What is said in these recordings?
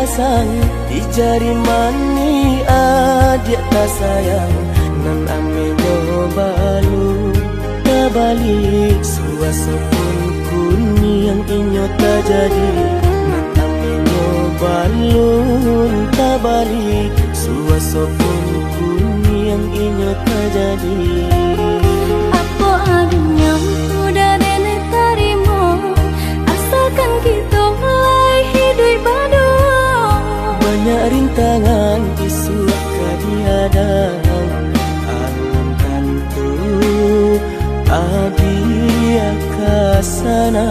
pasang di jari mani adik tak sayang nan amenyo balu tak balik suasa pun kuni yang inyo tak jadi nan amenyo balu tak balik suasa pun kuni yang inyo tak jadi. Apa adanya udah nenek tarimo asalkan kita mulai hidup baru. Banyak rintangan disuap kadihadang alam tentu abia kasana.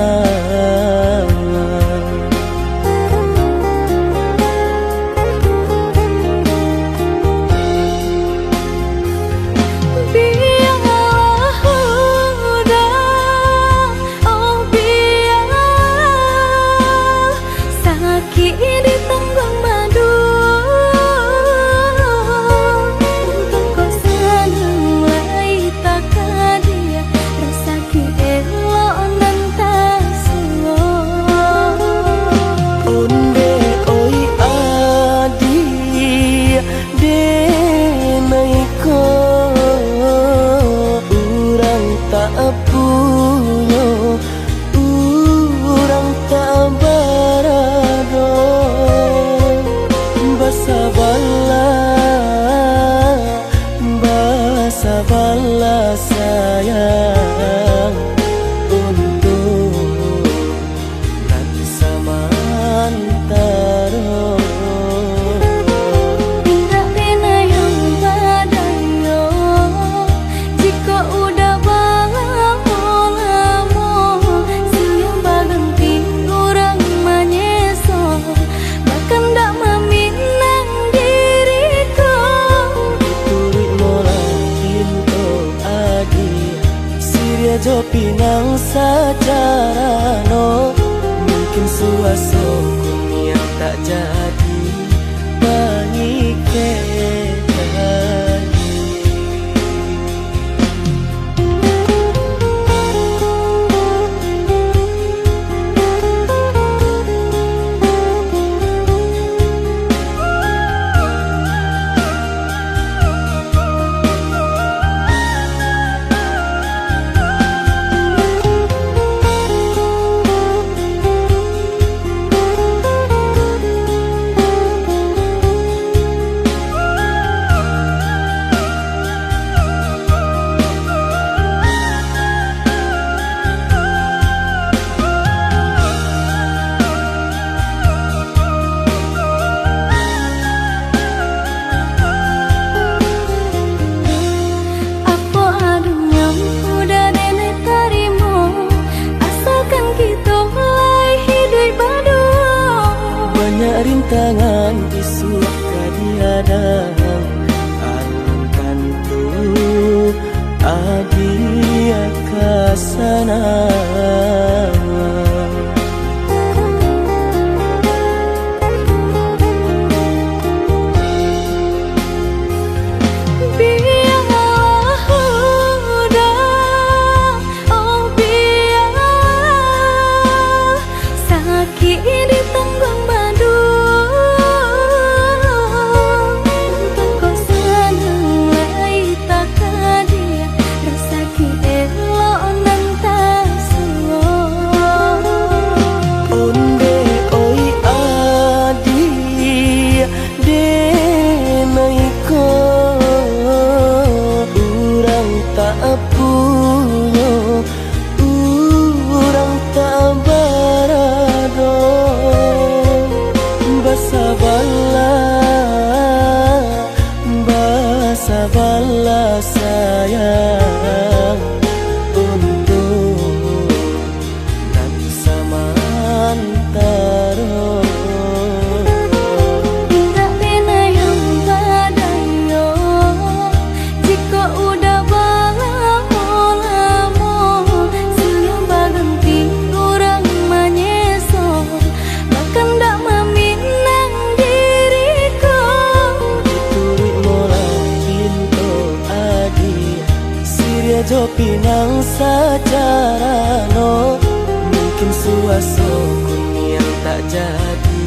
Sabarlah sayang untuk nanti samantara. Tidak pernah yang badayo jika udah lama siang baganti orang menyeso bahkan tak meminang diriku. Diturik mola Siria jo pinang secara no mungkin suaso kuni yang tak jadi bagi rintangan disuap kadihadang alam tentu abia kasana. Sabarlah sayang untuk nanti samantara. Tidak pernah yang badayo jika udah lama siang baganti orang menyeso bahkan tak meminang diriku. Diturik mola Siria jo pinang secara no mungkin suaso kuni yang tak jadi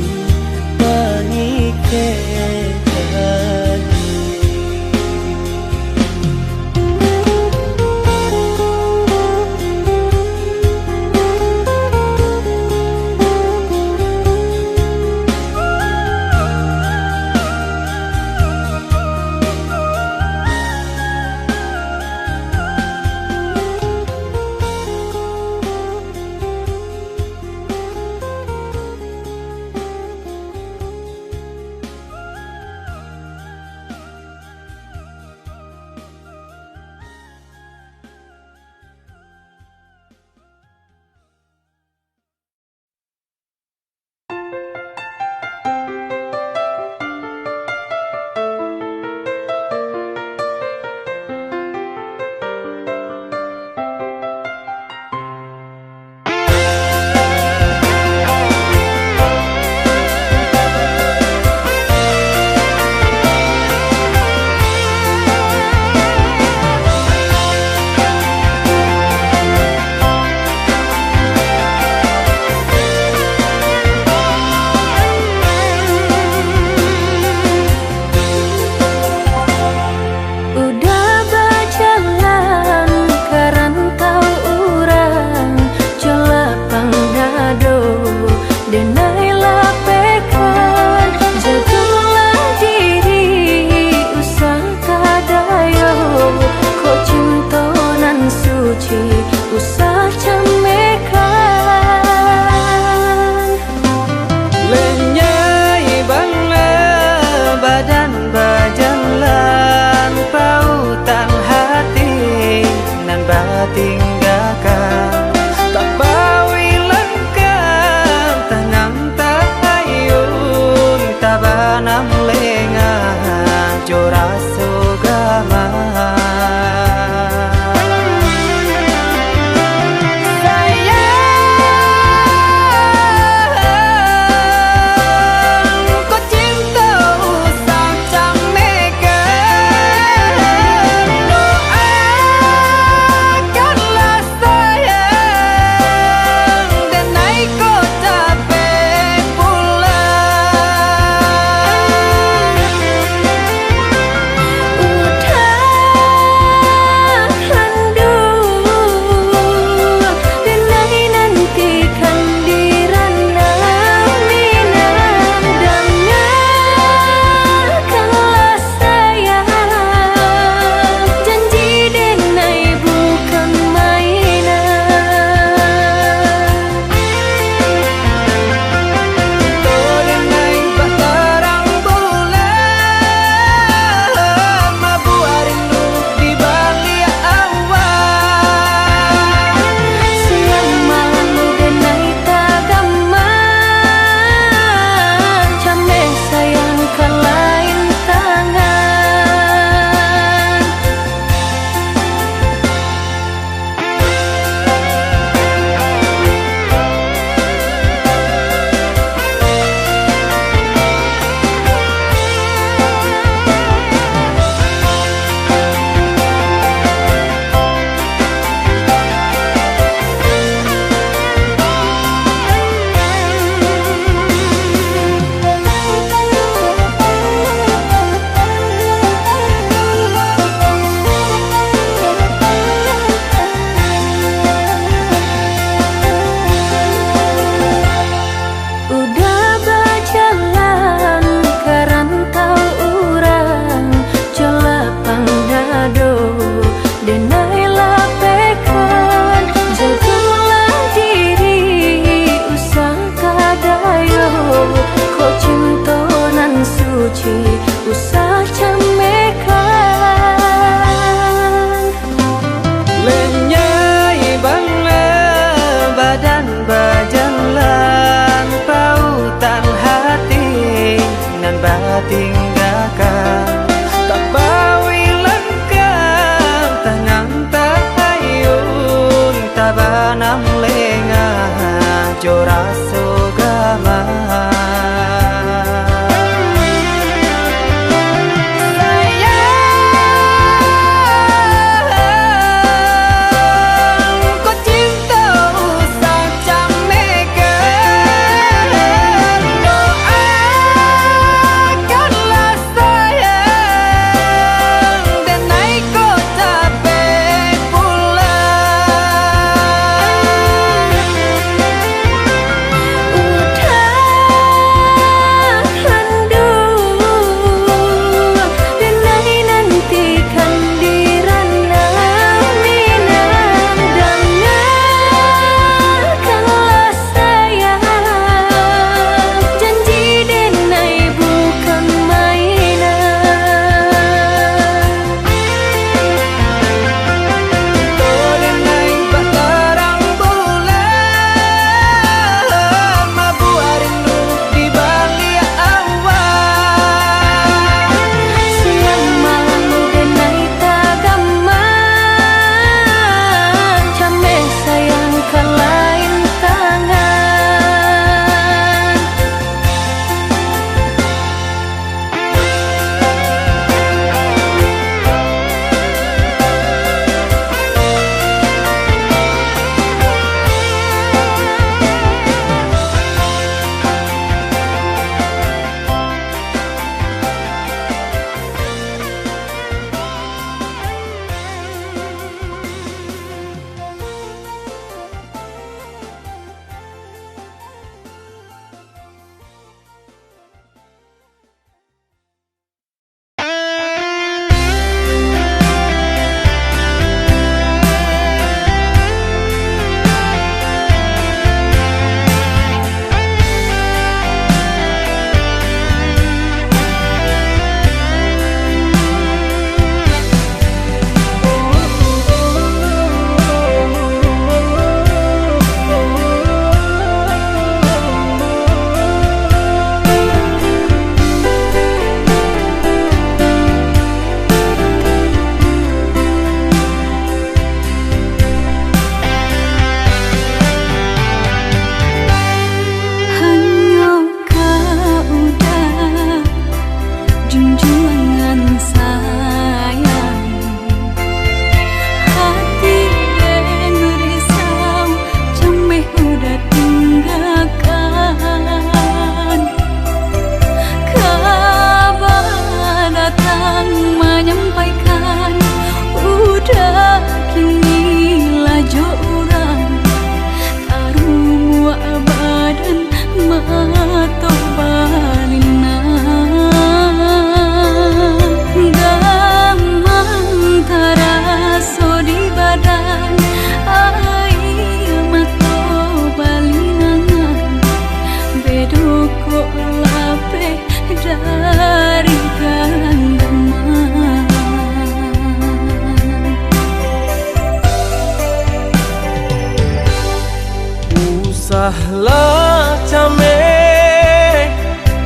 lah came,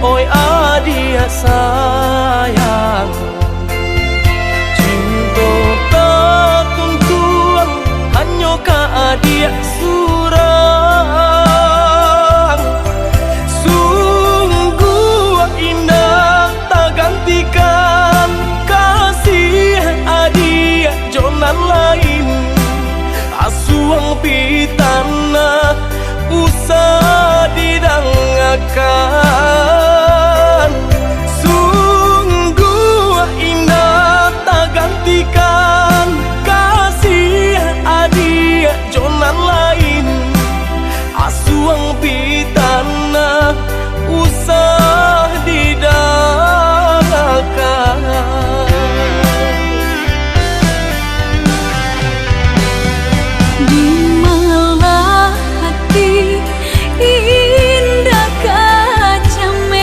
oi adia sayang. Cinta tak tuntuang, hanya ka adia surang. Sungguh indah tak gantikan kasih adia jonan lain. Asuang pitana usah didangakan. Sungguh indah tak gantikan kasih adia jonan lain. Asuang pitana usah didangakan. Di malah hati indah kacame,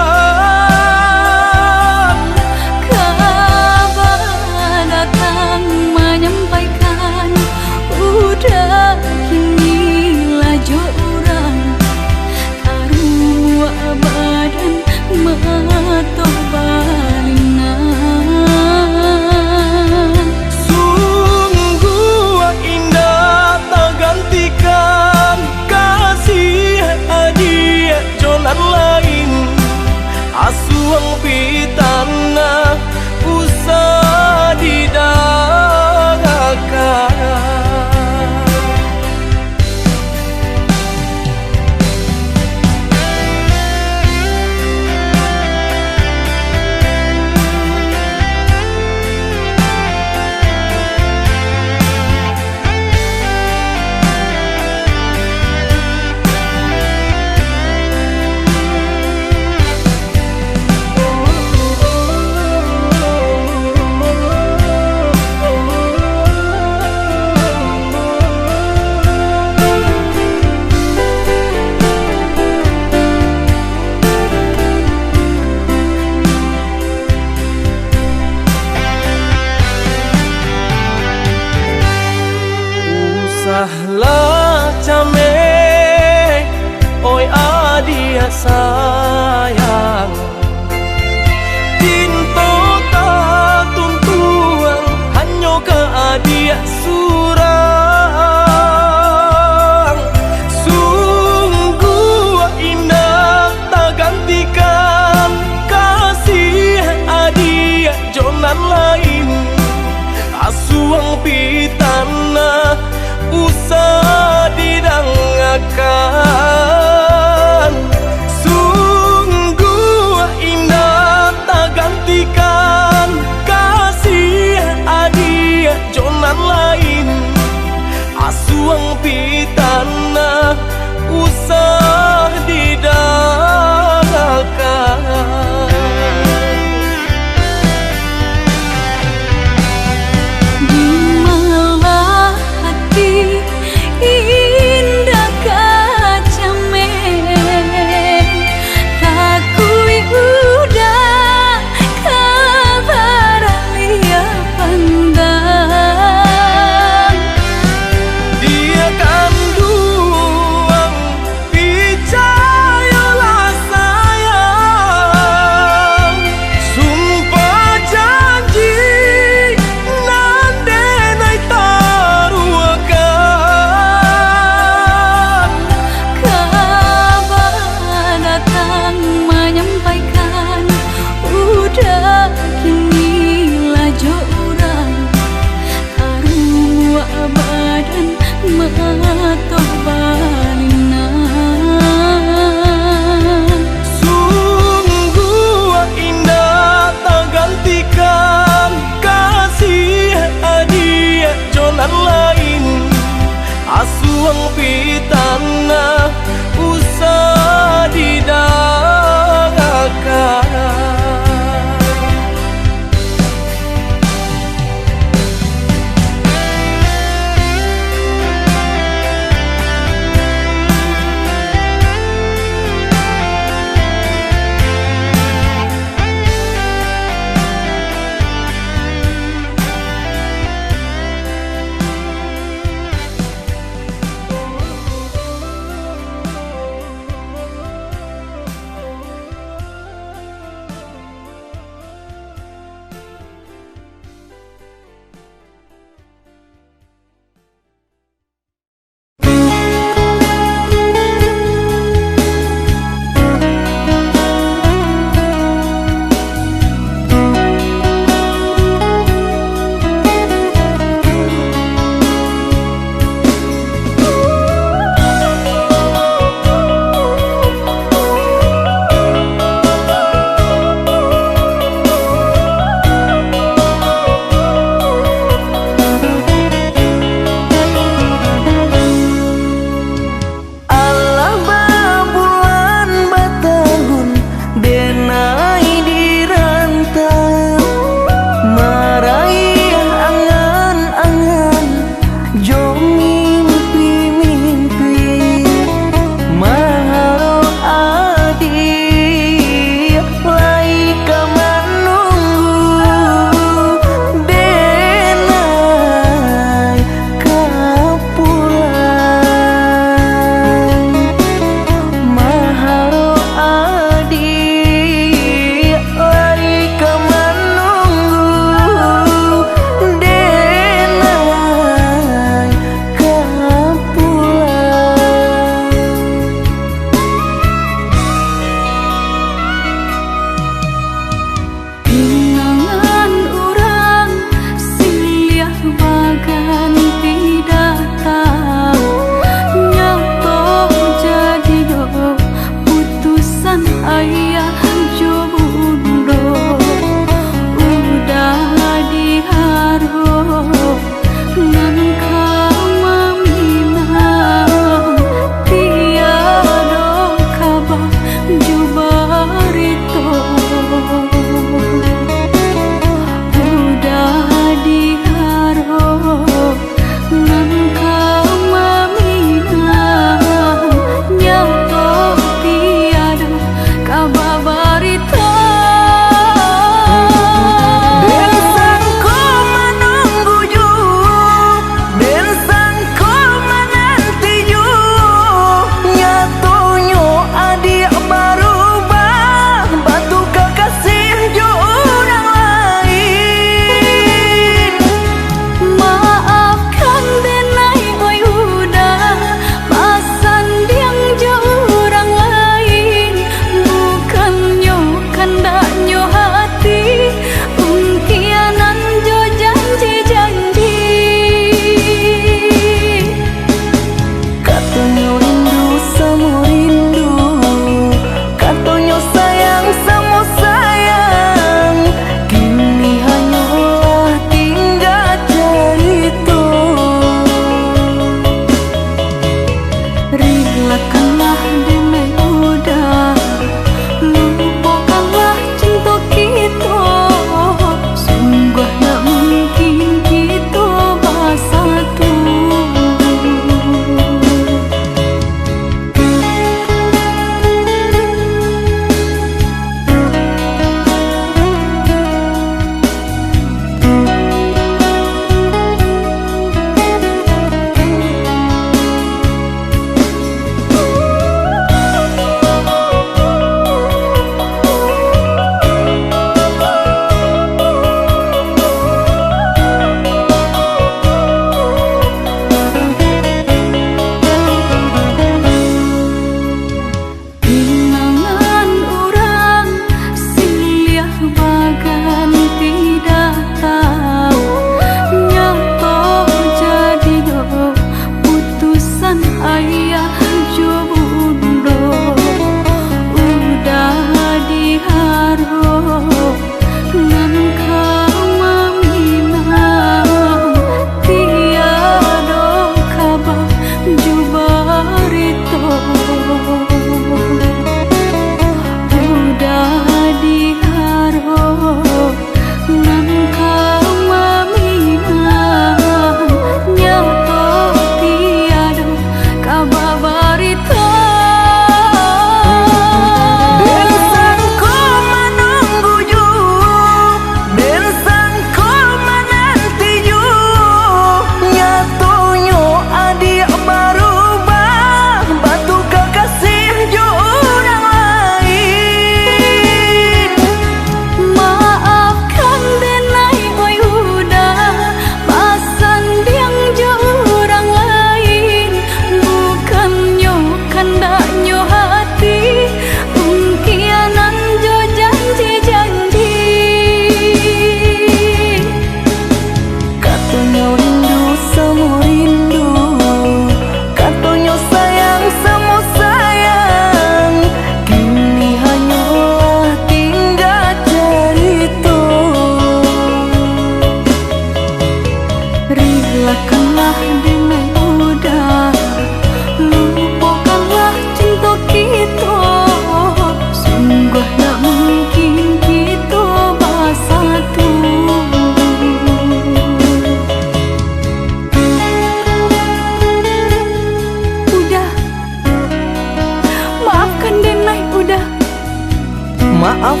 maaf.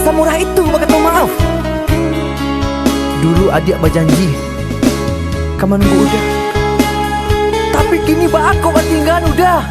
Samurah itu bakal maaf. Dulu adik berjanji kamu nunggu udah, tapi kini aku ketinggalan udah.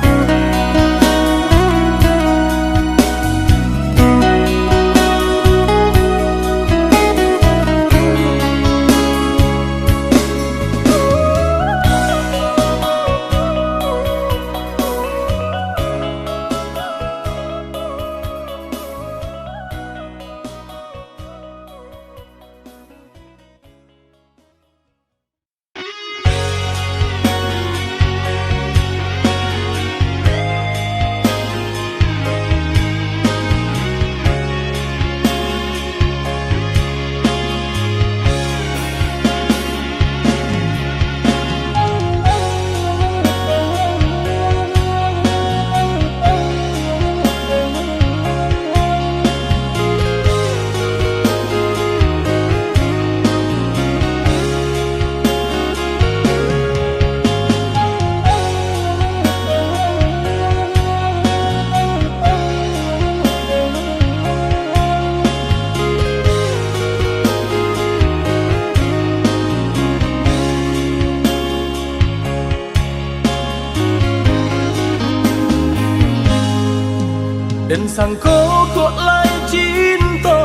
Dan sang kok lai cinta,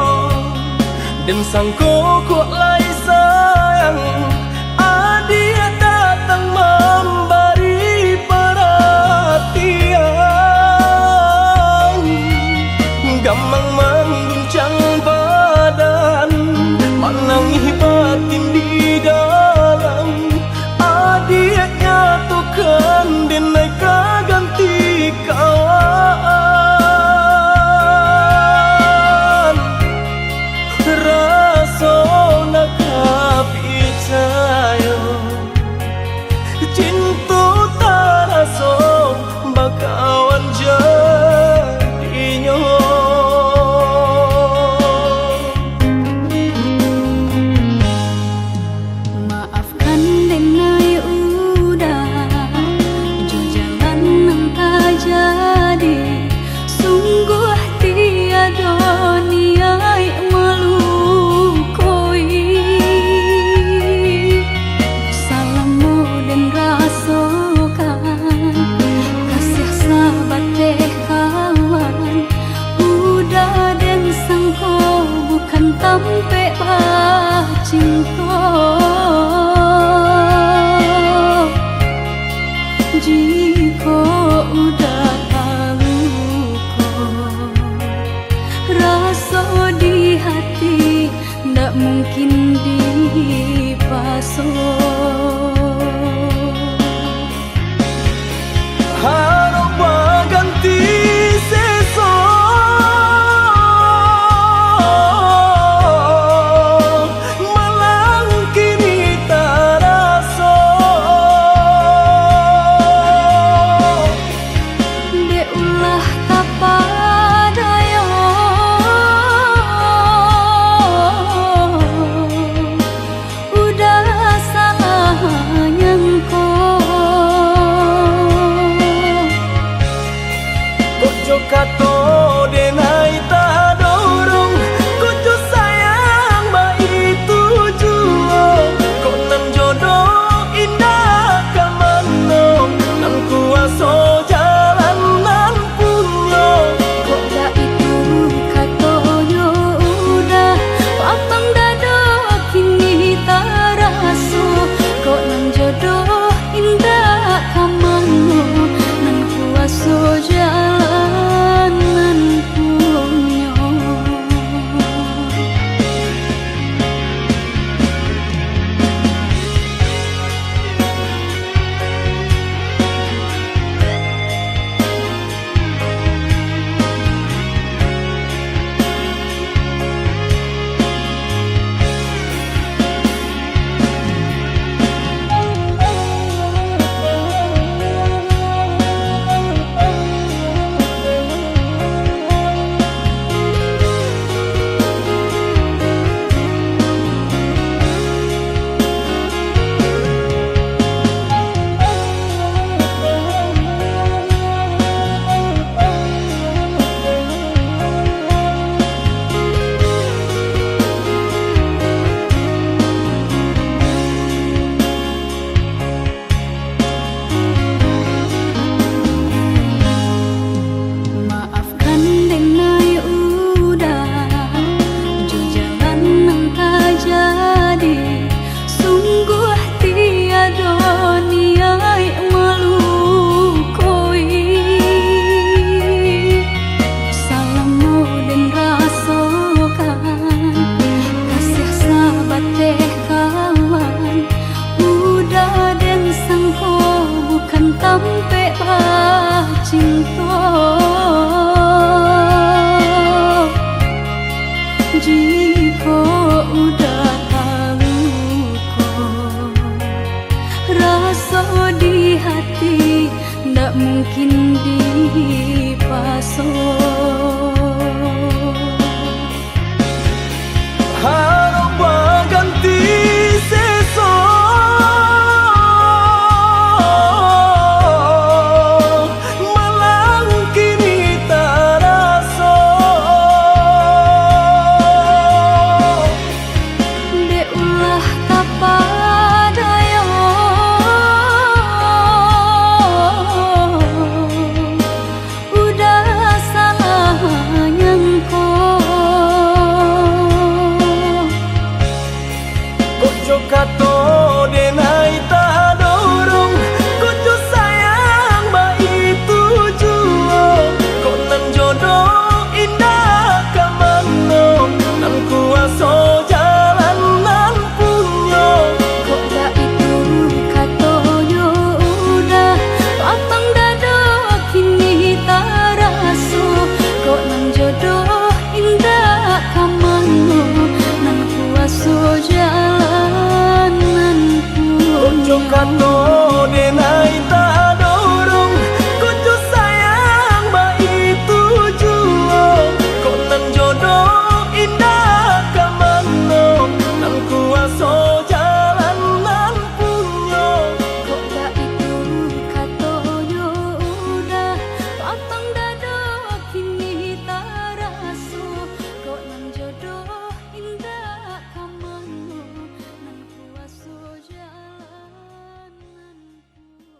dan sang kok lai sayang. Adia datang memberi perhatian, gamang mengguncang badan, menangis batin di dalam. Adia nyatukan dan naik ganti kawan. Rasona kapica mungkin dipaso. Harap baganti seso malang kini taraso. De ulah kapadayo udah salah nyangko. Kojo kato denai tak dorong, kojo sayang ba itu juo. Kok nan jodoh indah kamano, nan kuaso jalan nan punyo. Kok gak itu katoyo udah lapang dado kini taraso. Kok nan jodoh indah kamano, nan kuaso jalan nan Kojo punyo. kato denai tak dorong, kojo sayang ba itu juo. Kok nan jodoh indah kamano, nan kuaso jalan nan punyo. Kok gak itu katoyo udah lapang dado kini taraso. Kok nan jodoh indah kamano, nan kuaso jalan nan punyo.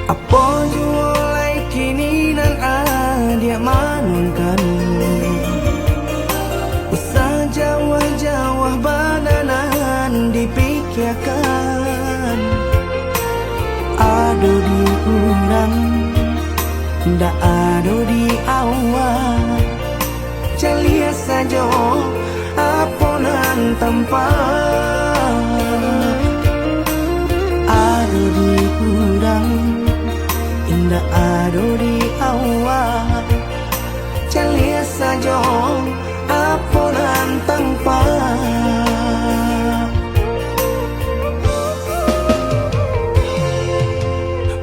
Apa jualai kini nan adia manunkan usah jawah-jawah bananan dipikirkan. Ado di urang ndak ado di awak, celia saja aponan tempat. Ado di urang indah ado di awak, celia saja aponan tempat.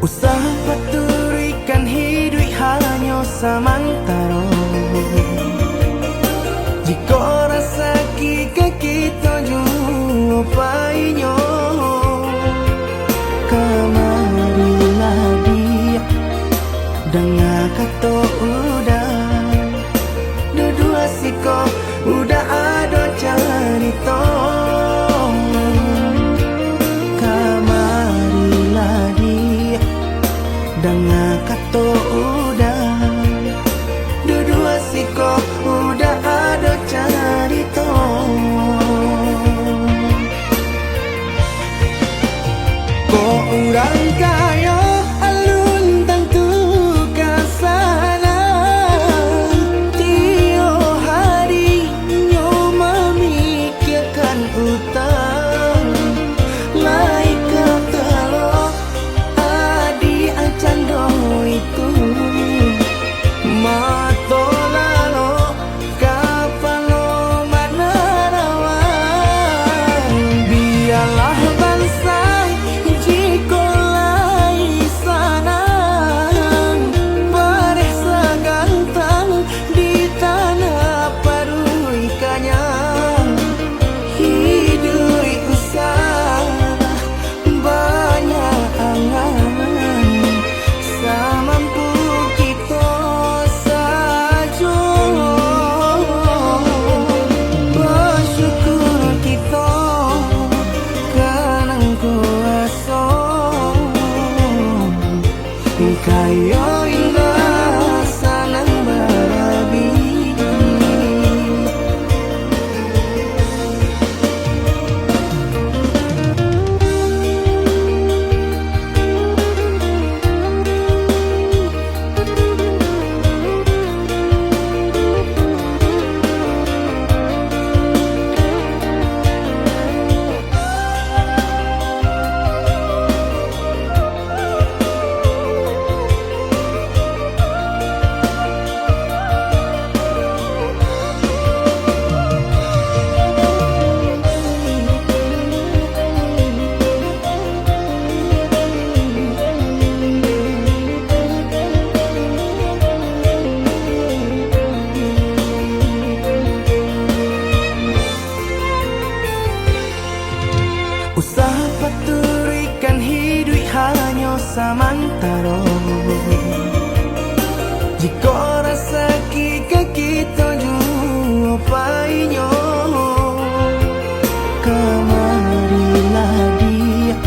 Usah paturikan hidup hanya samantara. Jika rasa kita jumpainya, kamarilah dia dengan kata udah dua siko udah ada cerita. Kamarilah dia dengan kata udah dua siko udah ada cerita. Kok orang kaya alun tentu kasana, tiap hari nyo memikirkan utang. Lai kata adi acan do itu mato lalo kapalo mana rawan. Biarlah bangsa jika samantaro. Jika rasa kita jua painyo, kemarilah dia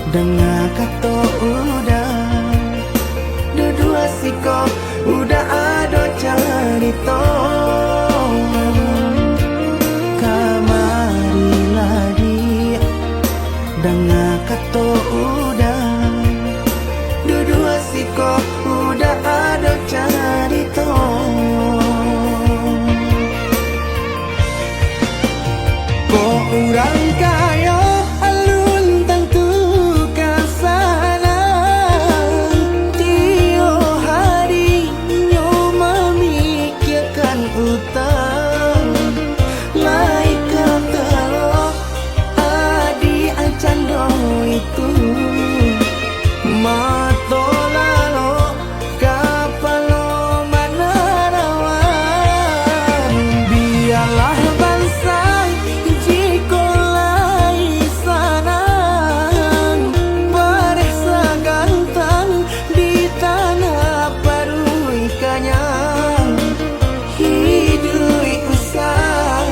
dengar kata udah. Dua siko udah ada cerita. Kemarilah dia dengar kata udah. Dua siko udah ada cerita. Kok orang kaya alun tentu kasanan. Tiap hari nyo memikirkan utang. Lai kata lo adi acando itu. Mato lalo kapalo manarawan. Biarlah bansai jiko lai sanang. Paresa gantang di tanah parui kanyang. Hidui usah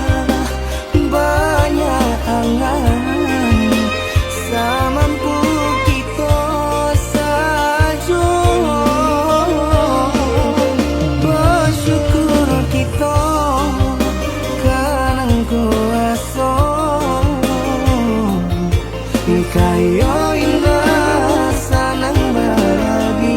banyak angan. Samampu kita saja. Bersyukur kita kanang kuasa. Kaya indah sanang berbagi.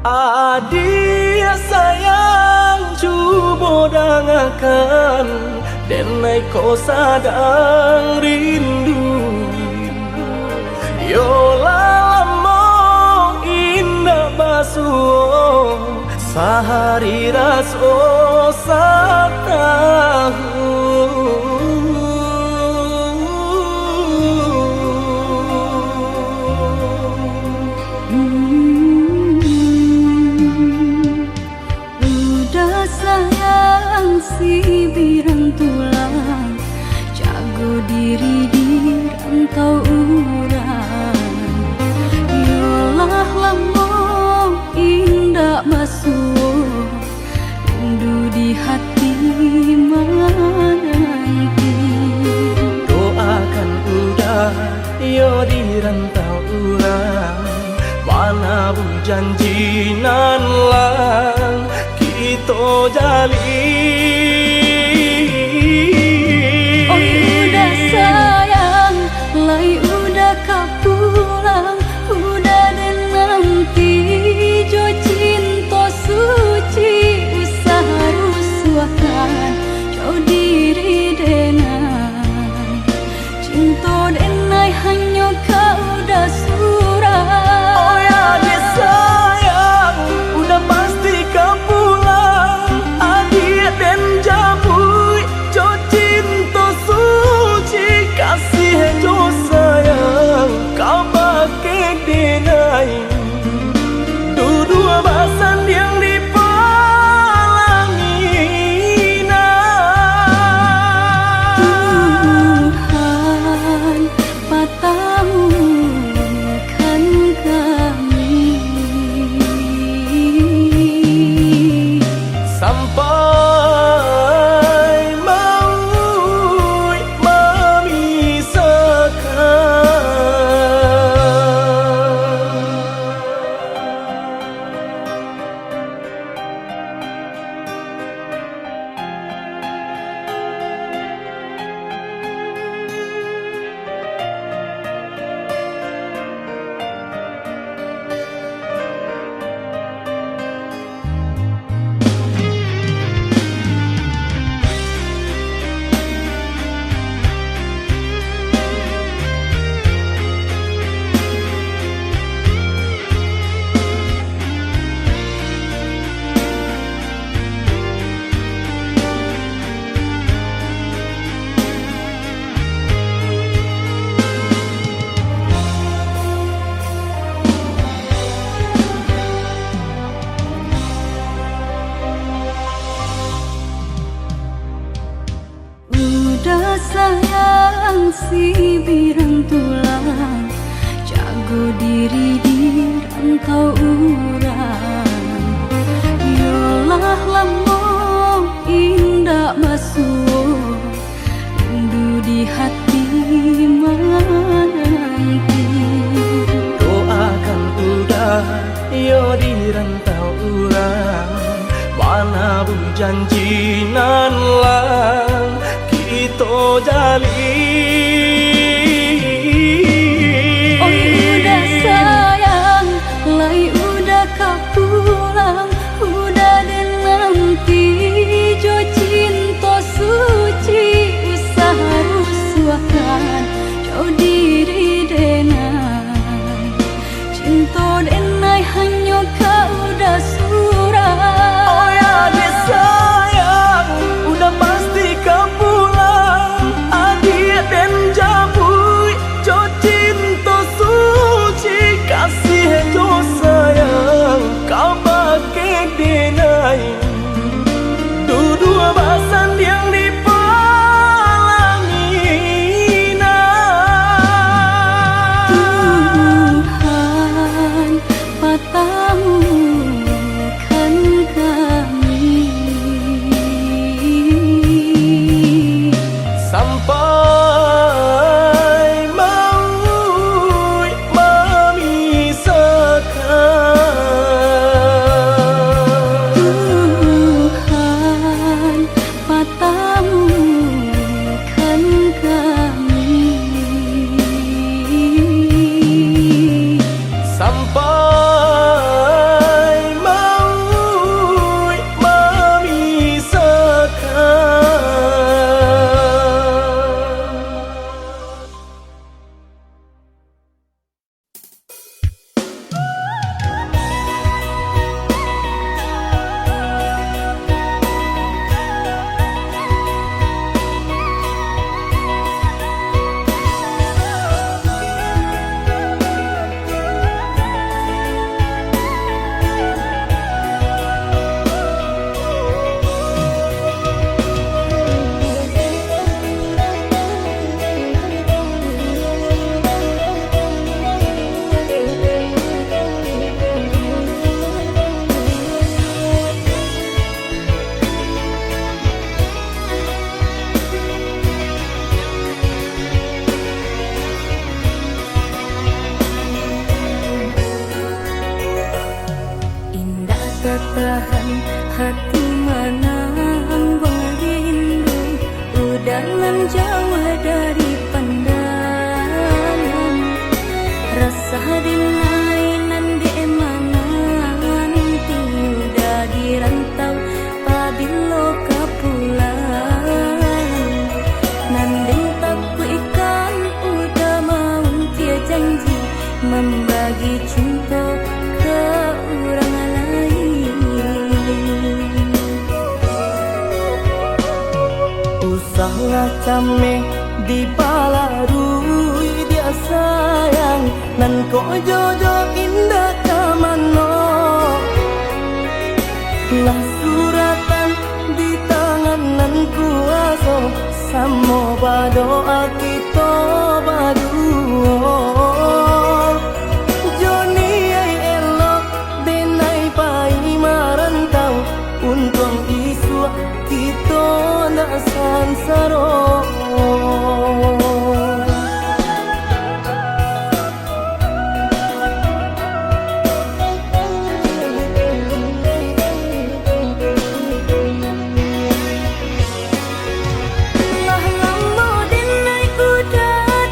Adia sayang cuba dengarkan. Denai kau sadang rindu. Yola lama indah basuh. Sehari raso satahu. Udah sayang si birang tulang, jago diri di rantau urang. Yolah lamo indah basuh, rindu di hati menanti. Doakan udah yo di rantau urang. Mana janji nan lang kita jalin. Oh udah sayang, lai udah kau pulang. Udah dan nanti jo cinta suci. Usaha rusuhkan jauh diri denai. Cinta denai hanya kau dah surah. Oh ya dia sayang, udah pasti kau pulang. Adik dan sayang si birantulang, jago diri di rantau urang. Yolah lamo indah basuh, rindu di hati menanti. Doakan udah yo di rantau urang, mana janji nan lang kita jalin. Oi udah sayang, lai udah kau pulang, udah dan nanti jo cinta suci usaha rusuhkan jauh diri denai. Cinta denai hanya kau udah surah. Oh ya dia sayang, udah pasti kau pulang. Adik dan jabui, jo cinta suci kasih jo sayang, kau pakai denai. Dua basan yang dipalangina. Tuhan patamu kan kami sampai maut memisahkan. Tuhan patamu kan kami Sampai maut indah tertahan hati menang rindu, udah nan jauh dari pandangan. Rasa dinai nan di emanan, udah di rantau pabilo kapulang. Nanding tak ikan udah mau dia janji membagi cinta ke orang lain. usahlah cameh di palarui dia sayang, nan ko jojo indah kamano. Lah suratan di tangan nan kuaso, samo badoa kita baduo. Joni ay elok denai pai marantau, untung isu kita nak sansaro. Lah lamo denai udah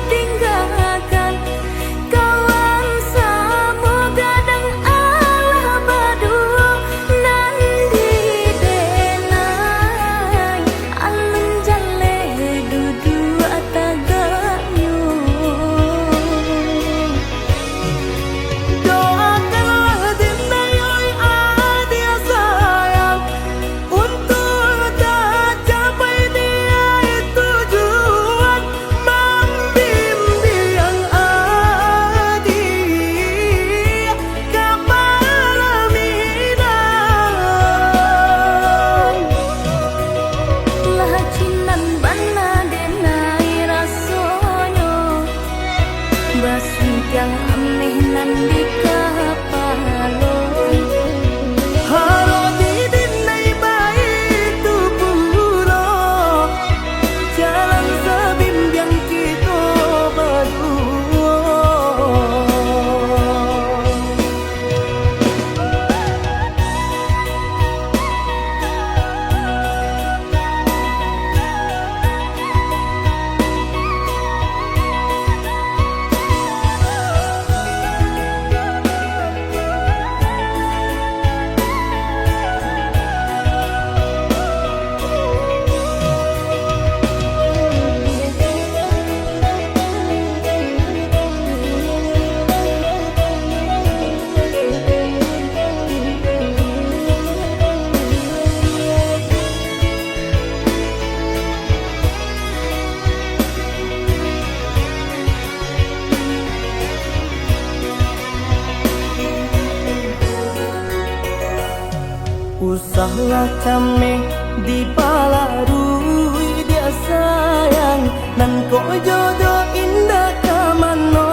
lah came di palarui dia sayang dan kok jodoh indah kamano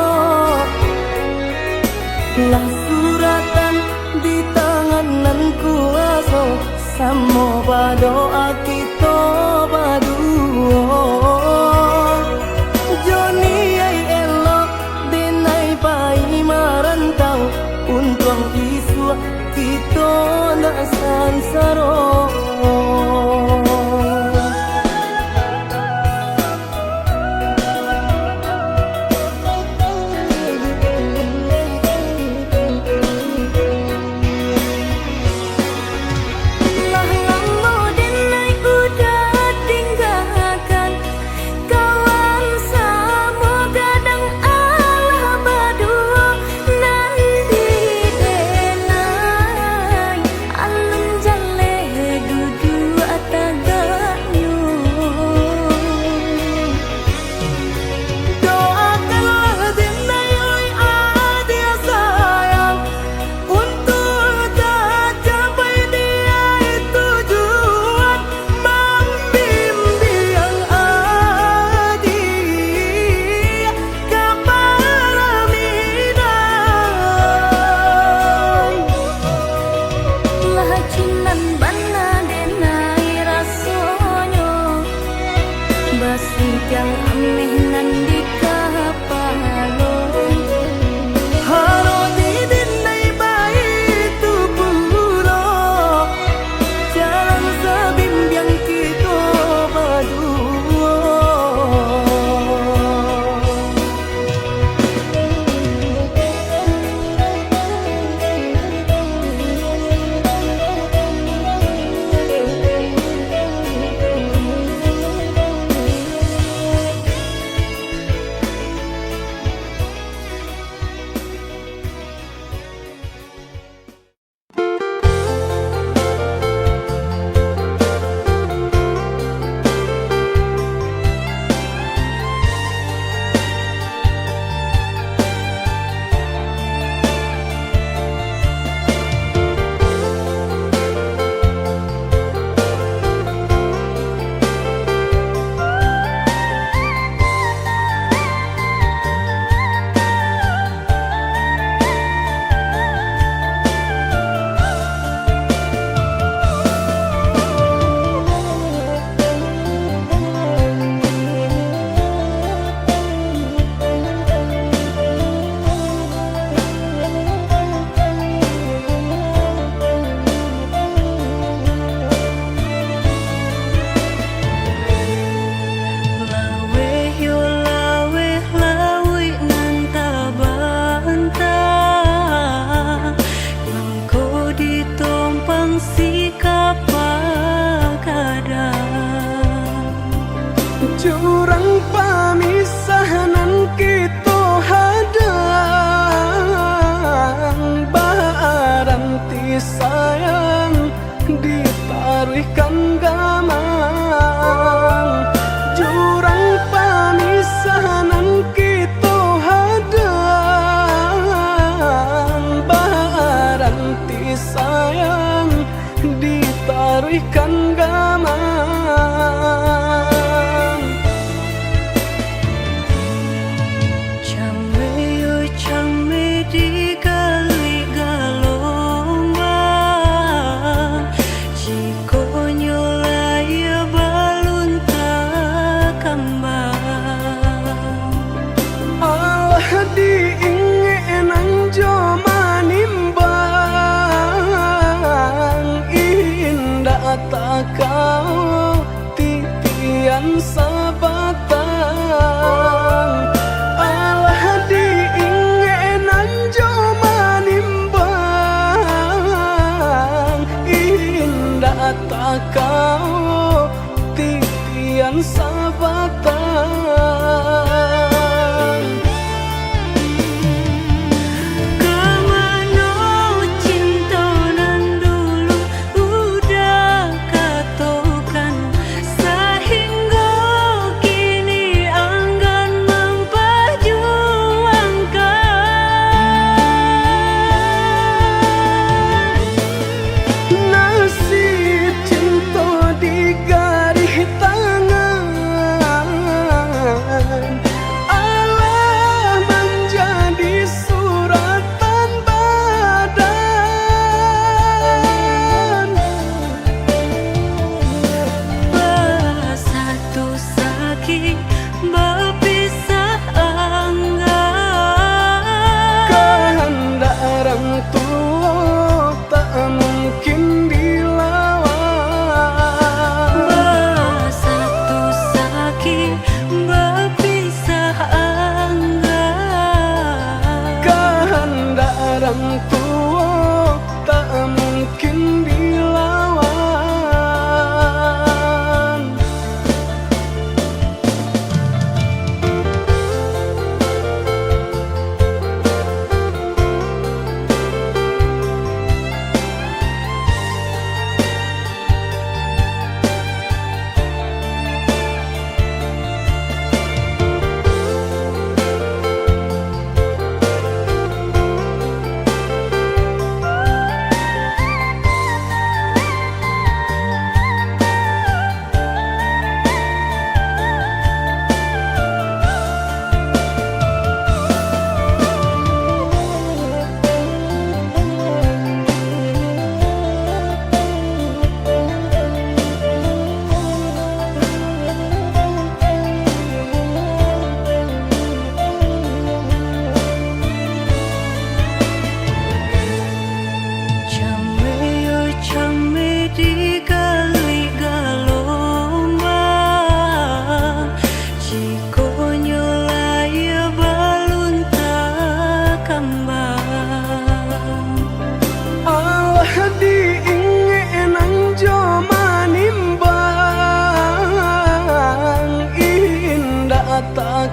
lah suratan di tanganan kuaso samo padoa kita baduo Joni ay elok dinay pai marantau untuang iswa kita na sansaro yang ameh nan di kapalo haro di dinay bayi tu puro jalan sabimbiang kita baduo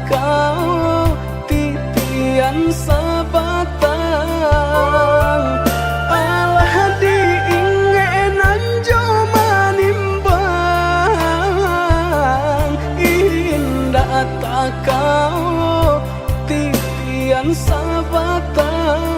kau titian sebatang alah diingenan jo manimbang indah tak kau titian sebatang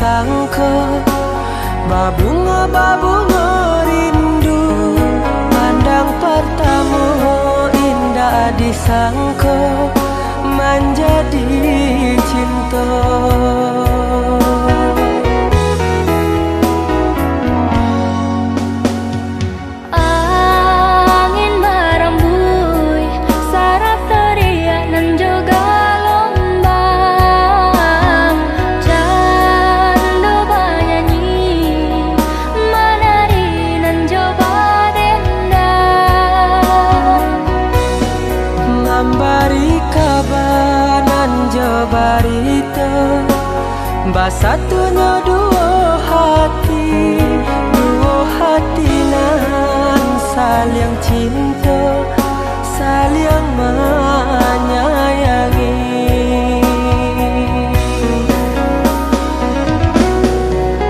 disangka, babunga rindu pandang pertama, indah disangka menjadi cinta. Angin merembui sarap teriak nan juga lombang, candu bernyanyi menari nan coba dendang, ngambari kabar nan jabarita, basatunya dua hati nan saling cinta, saling menyayangi.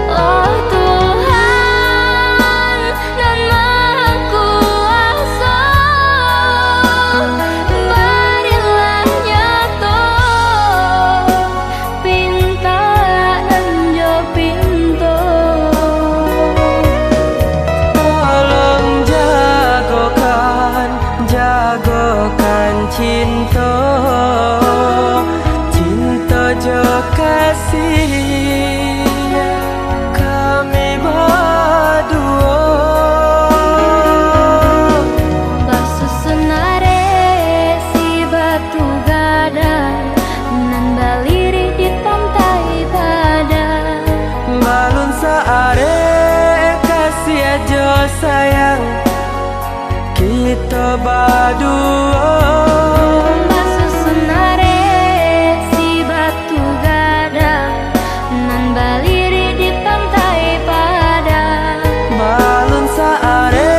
oh Tuhan nan Maha Kuasa, berilah nyata pinta nan jo pintu. Tolong jagokan cinta, cinta jo kasih kami berdua. Basusunare si batu gadang nan baliri di pantai padang, Balun saare kasih aja sayang kita berdua. basusunare si batu gadang nan baliri di pantai padang, Balun saare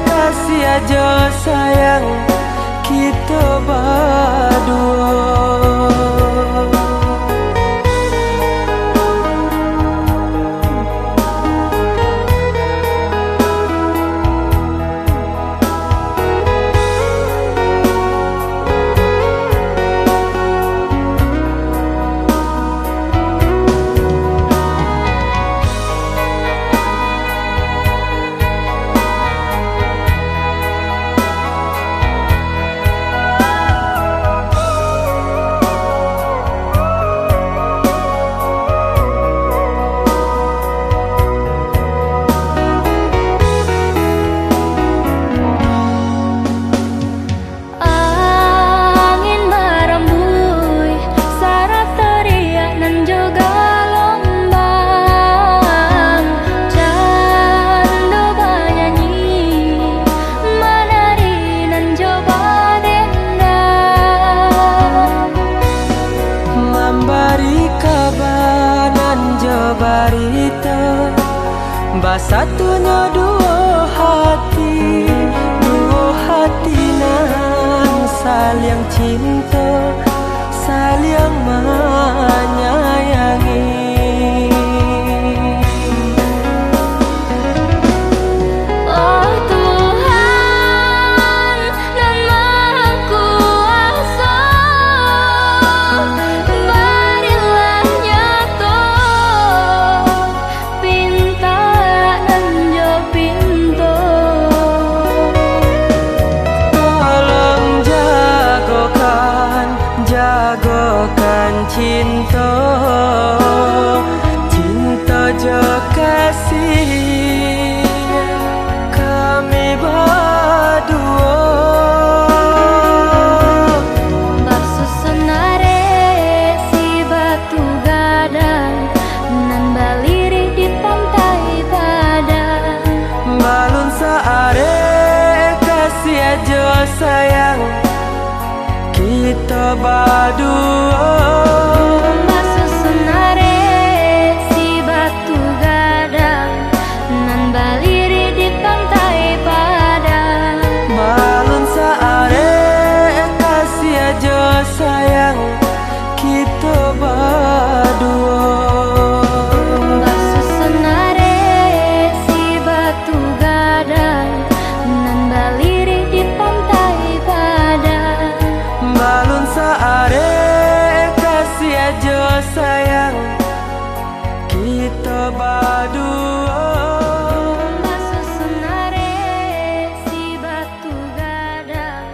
kasih aja sayang kita berdua. angin merembui sarap teriak nan juga lombang, candu bernyanyi menari nan coba dendang, Memberi kabar nan jabarita, basatunya dua hati nan saling cinta, saling menyayangi. oh Tuhan nan Maha Kuasa, berilah nyata pinta nan jo pintu. Tolong jagokan cinta, cinta jo kasih kami berdua. Basusunare si batu gadang nan baliri di pantai padang, Balun saare kasih aja sayang kita berdua. basusunare si batu gadang nan baliri di pantai padang, Balun saare kasih aja sayang kita berdua. basusunare si batu gadang nan baliri di pantai padang, Balun saare berdua. Basusunare si batu gadang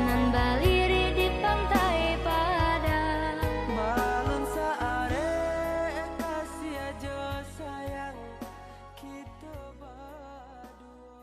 nan baliri di pantai Padang. Balon saare kasih aja sayang kita berdua.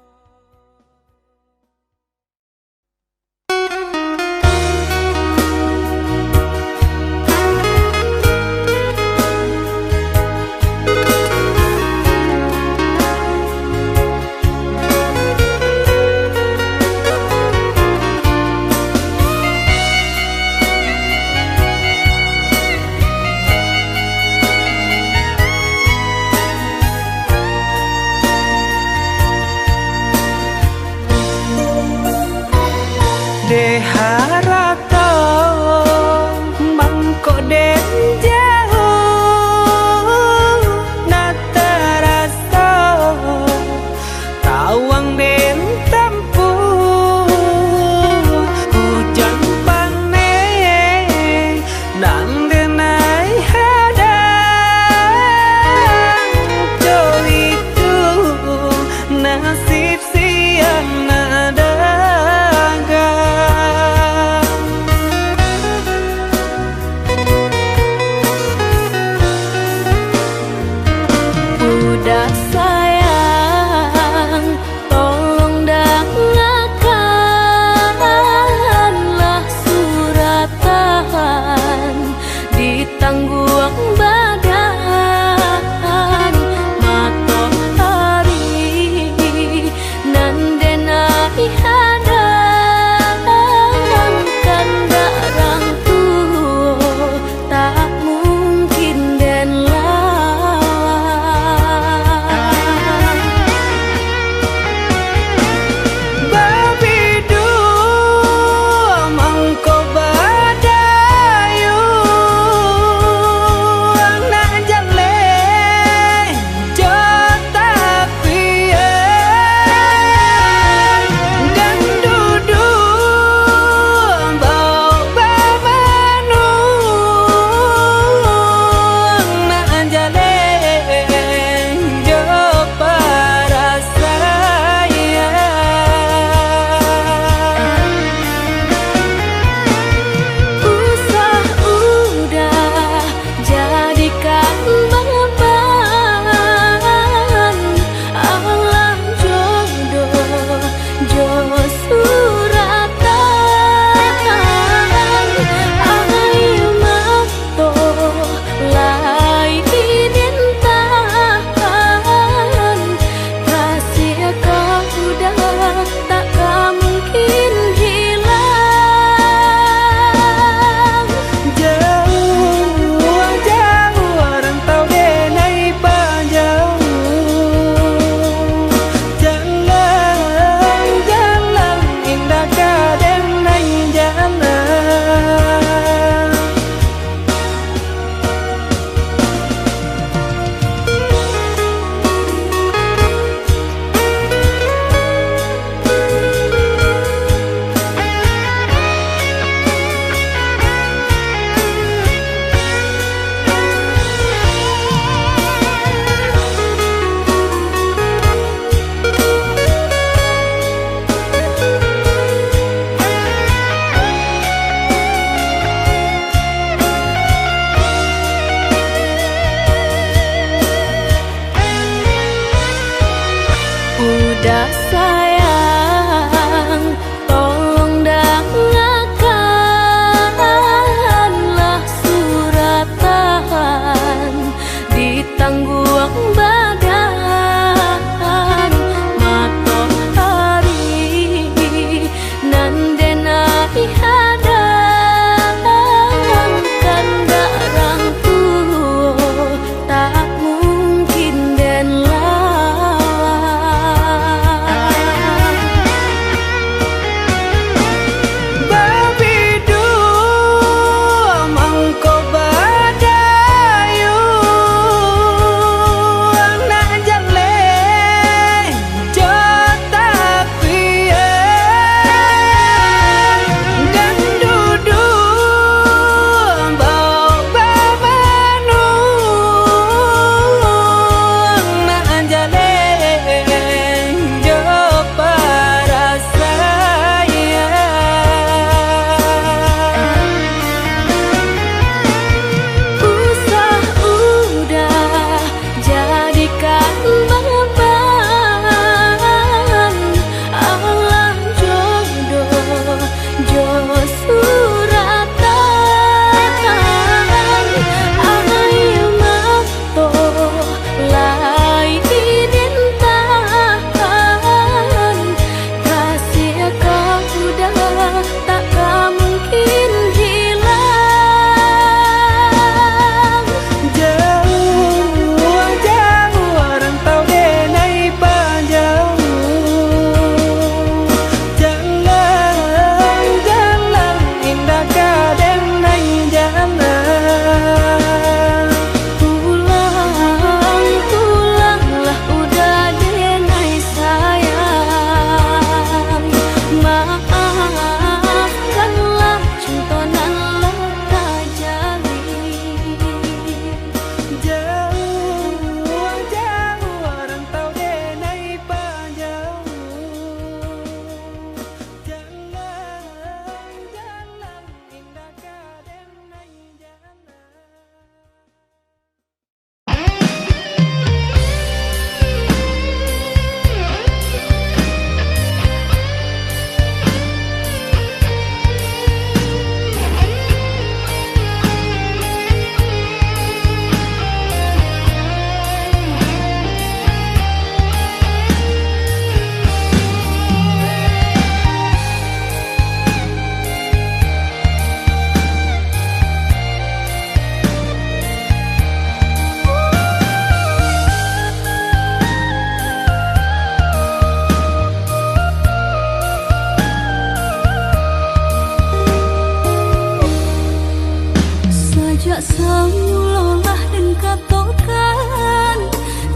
samulolah dan katokan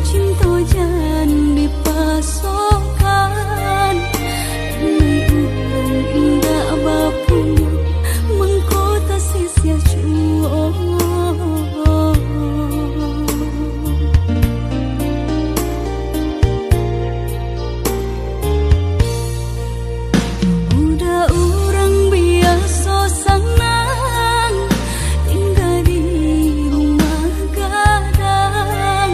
cinta jan dipasokan Nai urang indah bapunya mengkota sisia cuo Udah urang biasa sanang tinggal di rumah gadang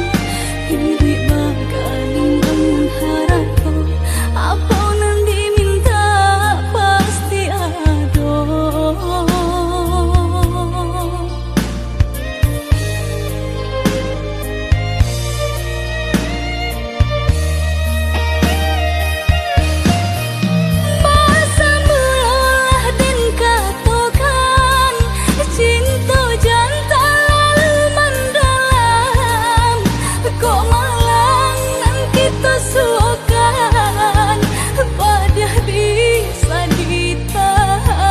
Hiri bakaling bangun harapku apa nan diminta pasti ada Masa mulah dan katokan cinta jantan lalu mendalam kok malang nan kita suakan pada bisa ditahan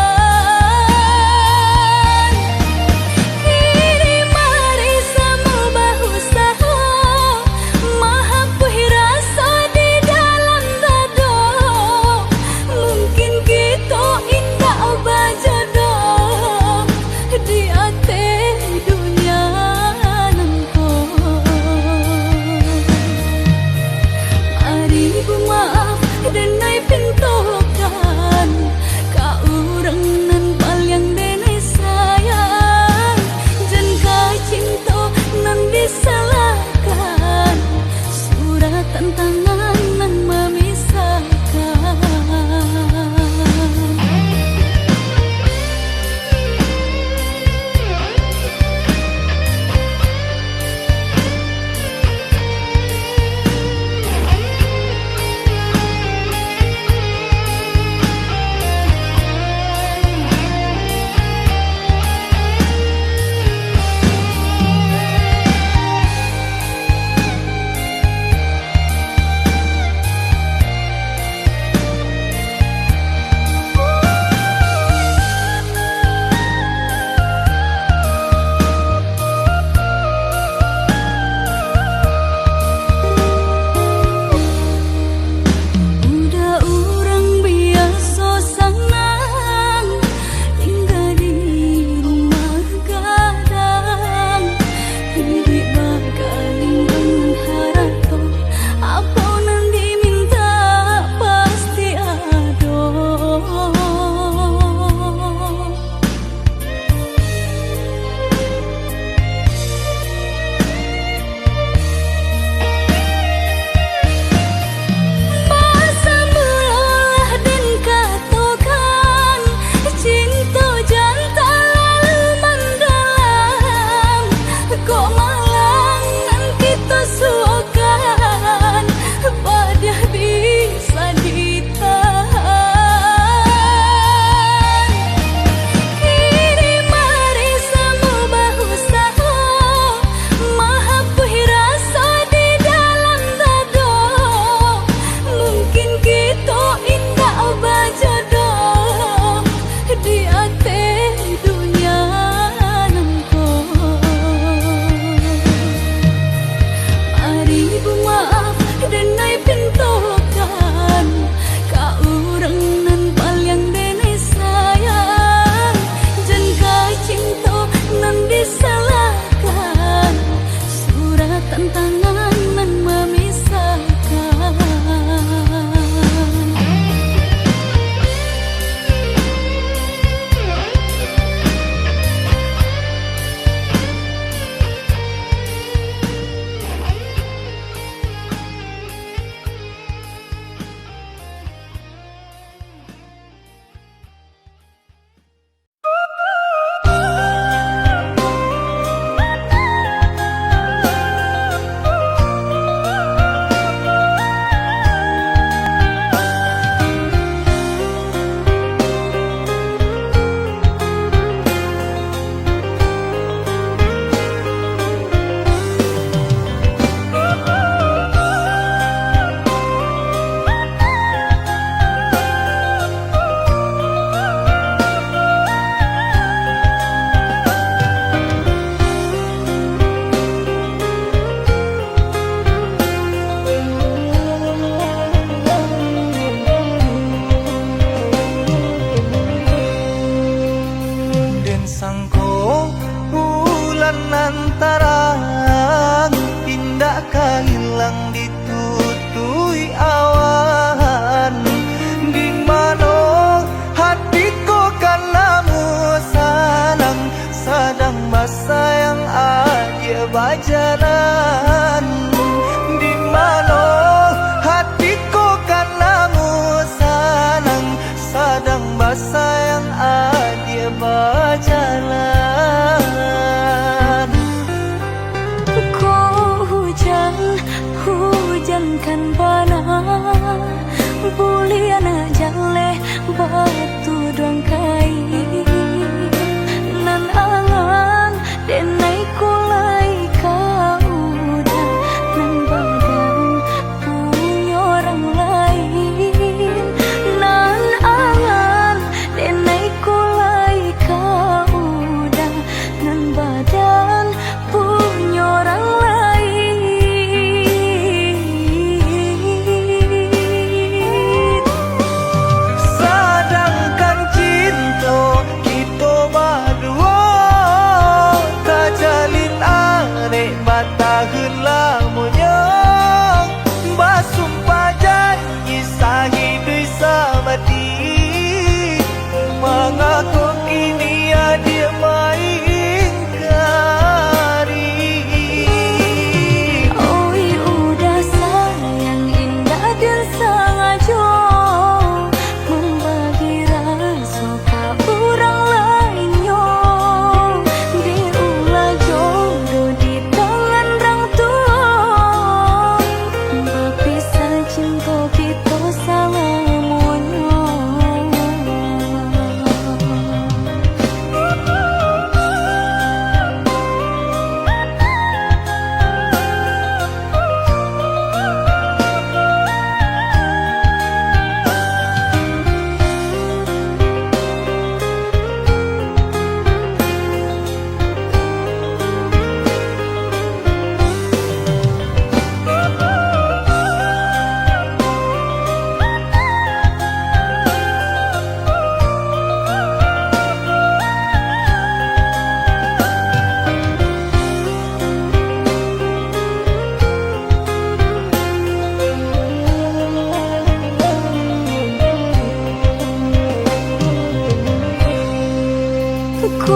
Kini mari sama bahu saho mahapuhi rasa di dalam dada Mungkin kita indah bajodoh di hati dunia nangko Mari maaf dan naik pintokan ka urang nan paling dene sayang dan ka cinta nan disalahkan surat tantangan nan memisahkan Udah urang biasa sanang tinggal di rumah gadang Hiri bakaling bangun harapku apa nan diminta pasti ada Masa mulah dan katokan cinta jantan lalu mendalam kok malang nan kita suakan pada bisa ditahan Kini mari sama bahu saho mahapuhi rasa di dalam dada Mungkin kita indah bajodoh di hati dunia nangko Mari maaf dan naik pintokan ka urang nan paling dene sayang dan ka cinta nan disalahkan surat tantangan nan memisahkan sangko bulan antarang indah kahilang ditutui awan. Di mana hatiku kan namu sanang sadang masa yang aja bajalan. Di mana hatiku kan namu sanang sadang masa yang aja bajalan. Kau hujan kan panah buliana jale batu dong kai nan angan denai kulai kau dah nan badan punya orang lain nan angan denai kulai kau dah nan badan punya orang lain. Sedangkan cinta kita berdua tak jalin arek bataheun lamunnya basumpah janji sahidui samati mengaku kini dia mengingkari. Oi udah sayang indah dan sengaja membagi rasa ke orang lainnya. Diulah jodoh di tangan orang tua, berpisah cinta kita selamanya. Ku